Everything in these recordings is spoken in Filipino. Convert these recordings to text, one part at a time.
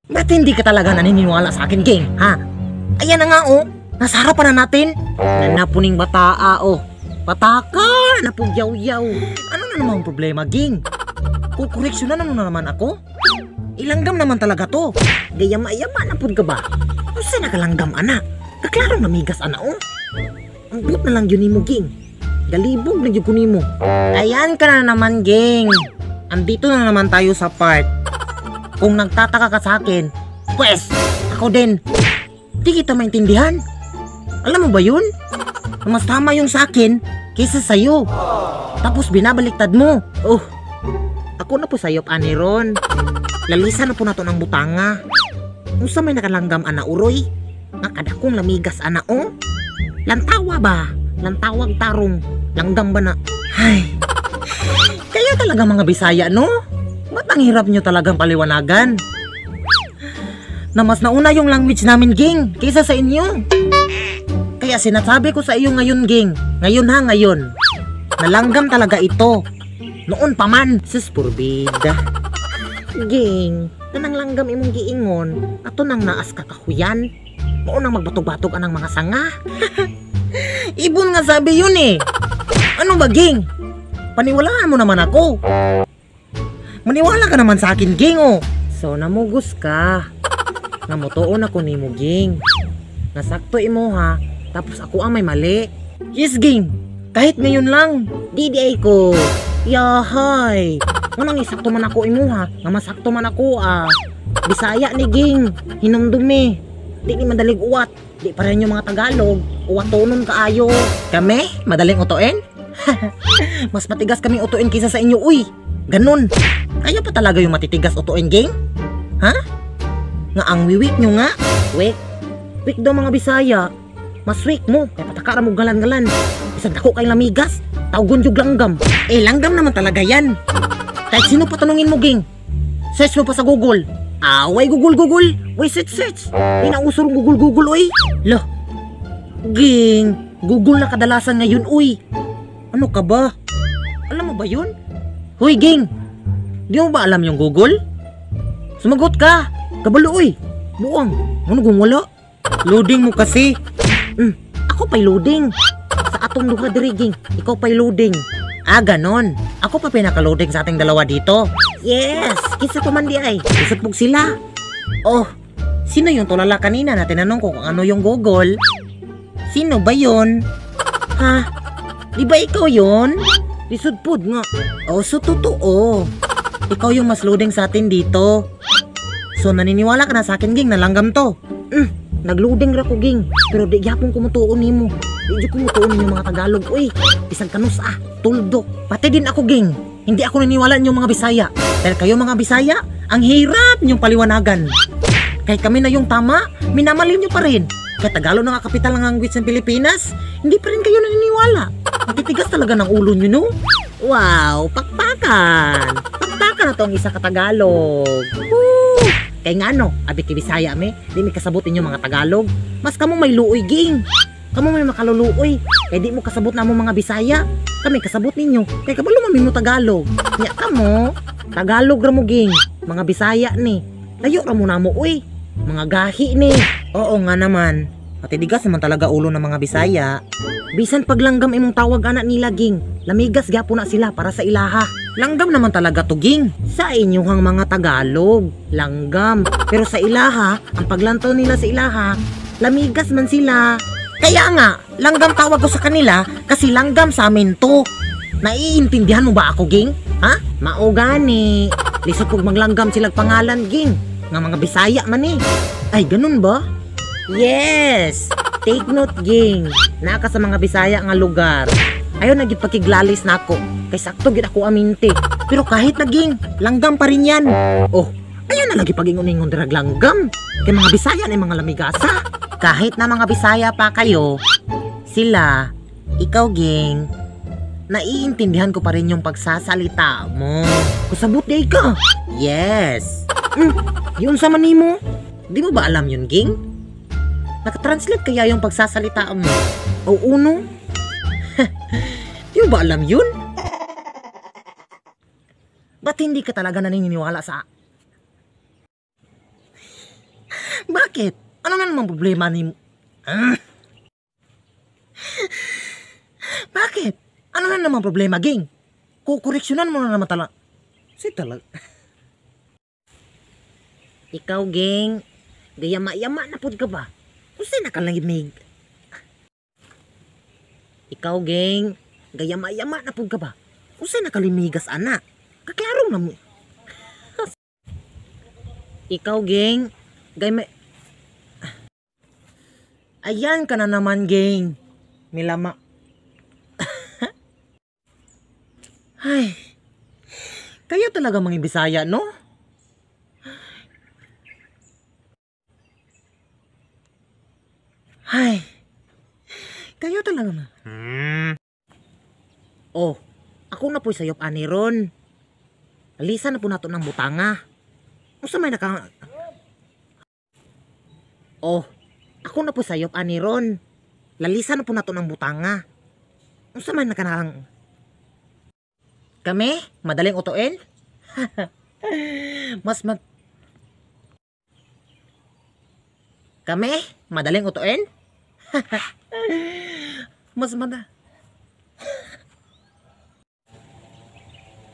Ba't hindi ka talaga naniniwala sa akin, Ging? Ha? Ayan na nga, oh. Nasa harapan na natin. Nanapuning bataa, oh. Pataka, napugyaw-yaw. Ano na naman ang problema, Ging? Kukoreksyonan na naman ako? Ilanggam naman talaga to. Gayama-yama na pud ka ba? Kasi nakalanggam, ana. Kaklarong namigas, ana, oh. Ang buot na lang yun mo, Ging. Galibog na yun mo. Ayan ka na naman, Ging. Andito na naman tayo sa part. Kung nagtataka ka sa akin, pwes, ako din. Di kita maintindihan. Alam mo ba yun? Mas tama yung sa akin kaysa sa'yo. Tapos binabaliktad mo. Oh, ako na po sa'yo, ani Ron. Lalisa na po na to ng butanga. Kung sa may nakalanggam, ana, uroy. Nakadakong lamigas, ana, oh. Lantawa ba? Lantawag tarong. Langgam ba na? Ay, kaya talaga mga Bisaya, no? Ba't ang hirap nyo talagang paliwanagan? Na mas nauna yung language namin, Ging, kaysa sa inyo. Kaya sinasabi ko sa iyo ngayon, Ging. Ngayon ha, ngayon. Nalanggam talaga ito. Noon pa man, sis purbida. Ging, tanang langgam imong giingon, ato nang naas kakahuyan. Noon nang magbatog-batog anang mga sanga. Ibon nga sabi yun eh. Ano ba, Ging? Paniwalaan mo naman ako. Maniwala ka naman sa akin, Ging, oh. So, namugos ka. Namutuon ako ni mo, Ging. Nasakto imo ha, tapos ako ang may mali. Yes, Ging. Kahit ngayon lang. Di ko. Yahay. Nganang isakto man ako imo ha, nga masakto man ako ah. Bisaya ni Ging. Hinumdumi. Di ni madalig uwat. Di pa rin yung mga Tagalog. Uwatonon kaayo. Kami? Madaling utuin? Mas matigas kaming utuin kaysa sa inyo, uy. Ganun. Kaya pa talaga yung matitigas utuin, Ging? Ha? Nga ang wiwik nyo nga. Wik. Wik daw mga Bisaya. Mas wik mo. Kaya patakara mo galan-galan. Isang dako kay lamigas. Tawgon yung langgam. Eh, langgam naman talaga yan. Kahit sino pa tanungin mo, Ging. Search mo pa sa Google. Way Google. Way search. Inausurong Google, uy. Loh. Ging. Google na kadalasan ngayon, uy. Ano ka ba? Alam mo ba yun? Hoy, Ging. Di mo ba alam yung Google? Sumagot ka. Kabalo, uy. Buang. Ano kung wala? Loading mo kasi. Ako pa'y loading. Sa atong duha diri, Ging. Ikaw pa'y loading. Ganon. Ako pa pinaka-loading sa ating dalawa dito. Yes. Kisa pa man di ay. Isupog sila. Oh. Sino yung tulala kanina na tinanong ko kung ano yung Google? Sino ba yun? Ha? Di ba ikaw yun? Lisudpod nga. Oh, so totoo. Ikaw yung mas loading sa atin dito. So naniniwala ka na sa akin, Ging, na langgam to. Nagloading ra ko, Ging. Pero di yapon kumutuon nimo. Di kumutuon yung mga Tagalog. Uy, isang kanus tuldok. Pati din ako, Ging. Hindi ako naniniwala yung mga Bisaya. Dahil kayo mga Bisaya, ang hirap niyong paliwanagan. Kahit kami na yung tama, minamaliw niyo pa rin. Kahit Tagalog na nga kapital ng language ng Pilipinas, hindi pa rin kayo naniniwala. Matitigas talaga ng ulo niyo, no? Wow, pakpakan. Pakpakan na to ang isa ka Tagalog. Woo! Kaya nga no, abi kay Bisaya di mi kasabutin yung mga Tagalog. Mas kamo may luoy, Ging. Kamo may makaluluoy. Kaya di mo kasabot na mo mga Bisaya. Kami kasabot ninyo. Kaya kabalo mo Tagalog. Nya kamo, Tagalog ra mo, Ging. Mga Bisaya ni. Layo ra mo na mo, uy. Mga gahi ni. Oo nga naman. Matitigas naman talaga ulo ng mga Bisaya. Bisan paglanggam imong tawag anak nila, Ging. Lamigas gyapo na sila para sa ilaha. Langgam naman talaga to, Ging. Sa inyong mga Tagalog, langgam. Pero sa ilaha, ang paglantaw nila sa ilaha, lamigas man sila. Kaya nga, langgam tawag ko sa kanila kasi langgam sa amin to. Naiintindihan mo ba ako, Ging? Ha? Maugani. Lisod pag maglanggam silang pangalan, Ging. Nga mga Bisaya man eh. Ay, ganun ba? Yes! Take note, Ging. Naka sa mga Bisaya nga lugar. Ayaw naging pagkiglalis na ako. Kay sakto gid ako aminti. Pero kahit naging, langgam pa rin yan. Oh, ayaw na lagi pag-ingon-ingon dirag langgam. Kay mga Bisaya na mga lamigasa. Kahit na mga Bisaya pa kayo, sila, ikaw, Ging, naiintindihan ko pa rin yung pagsasalita mo. Kusabot di ka. Yes. Yun sa manimo. Di mo ba alam yun, Ging? Nakatranslate kaya yung pagsasalita mo? O uno? Di mo ba alam yun? Ba't hindi ka talaga naniniwala sa... Bakit? Ano na naman problema ni... Bakit? Ano na naman problema, Ging? Kukoreksyonan mo na naman talaga. Ikaw, Ging, gayama-yama na po ka ba? Kung saan nakalamig? Ikaw, Ging, gayama-yama na po ka ba? Kung saan nakalimigas, anak? Kaklaro na mo. Ikaw, Ging, Ayan ka na naman, Ging. Milama. Ay, kayo talaga mga Bisaya, no? Ay, kayo talaga na. Oh, ako na po sayop ani ron. Alisan na po nato ng butanga. Kung sa may Oh, ako na po sayop ani ron. Lalisan na po nato ng butanga. Kung sa may nakanang... Kami? Madaling utuin? Kami? Madaling utuin?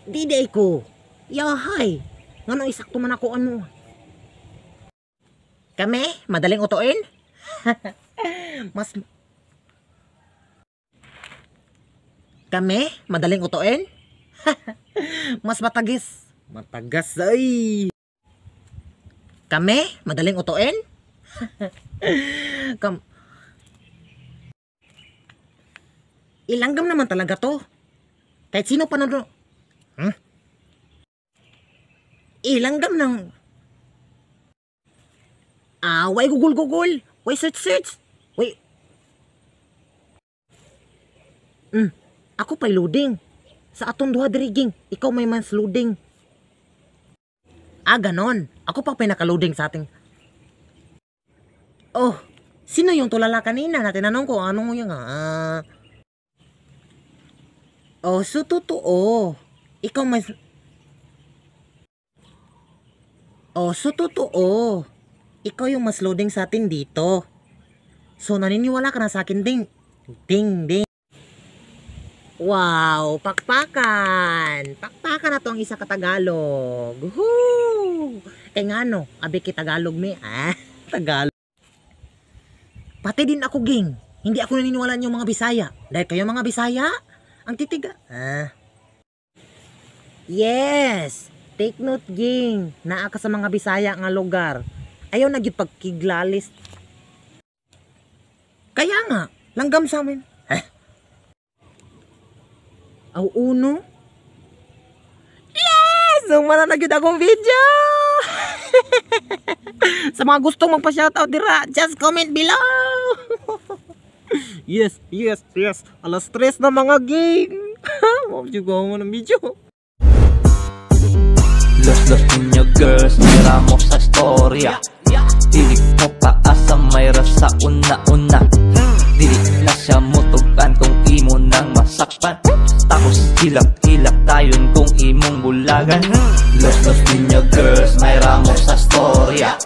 Diday ko. Yahay. Ngano isakto man ako ano? Kami? Madaling utuin? Kami? Madaling utuin? Mas matagas. Matagas ay. Kami? Madaling utuin? Ilanggam naman talaga to. Kahit sino pa nandun. Ilanggam ng... Way gugol. Way search. Way... Ako pa'y loading. Sa atong duha diri, Ging. Ikaw may mas loading. Ganon. Ako pa pinaka-loading sa ating... Oh, sino yung tulala kanina? Natinanong ko, anong yung... Oh, so totoo. Ikaw may... Oh, so totoo. Ikaw yung mas loading sa atin dito. So, naniniwala ka na sa akin, Ding. Ding. Wow, pakpakan. Pakpakan na to ang isa ka Tagalog. Woohoo! Kaya nga no, abi ki Tagalog me. Tagalog. Pati din ako, Ging. Hindi ako naniniwala yung mga Bisaya. Dahil kayo mga Bisaya, ang titiga. Yes! Take note, Ging. Naa ka sa mga Bisaya nga lugar. Ayaw na gyud pagkiglalis. Kaya nga, langgam sa amin. Aw uno? Yes! Sumara na gyud akong video! Sa mga gustong magpa-shoutout dira, just comment below! Yes. Alas 3 na mga Ging! Huwag nyo gawa mo ng video. Los niños girls, mira mo sa storya. Dili mo paasa may rasa una-una. Dili na siya mutugan kung imo nang masakpan. Tapos hilak-hilak tayon kung imong bulagan. Los niños girls, mira mo sa storya.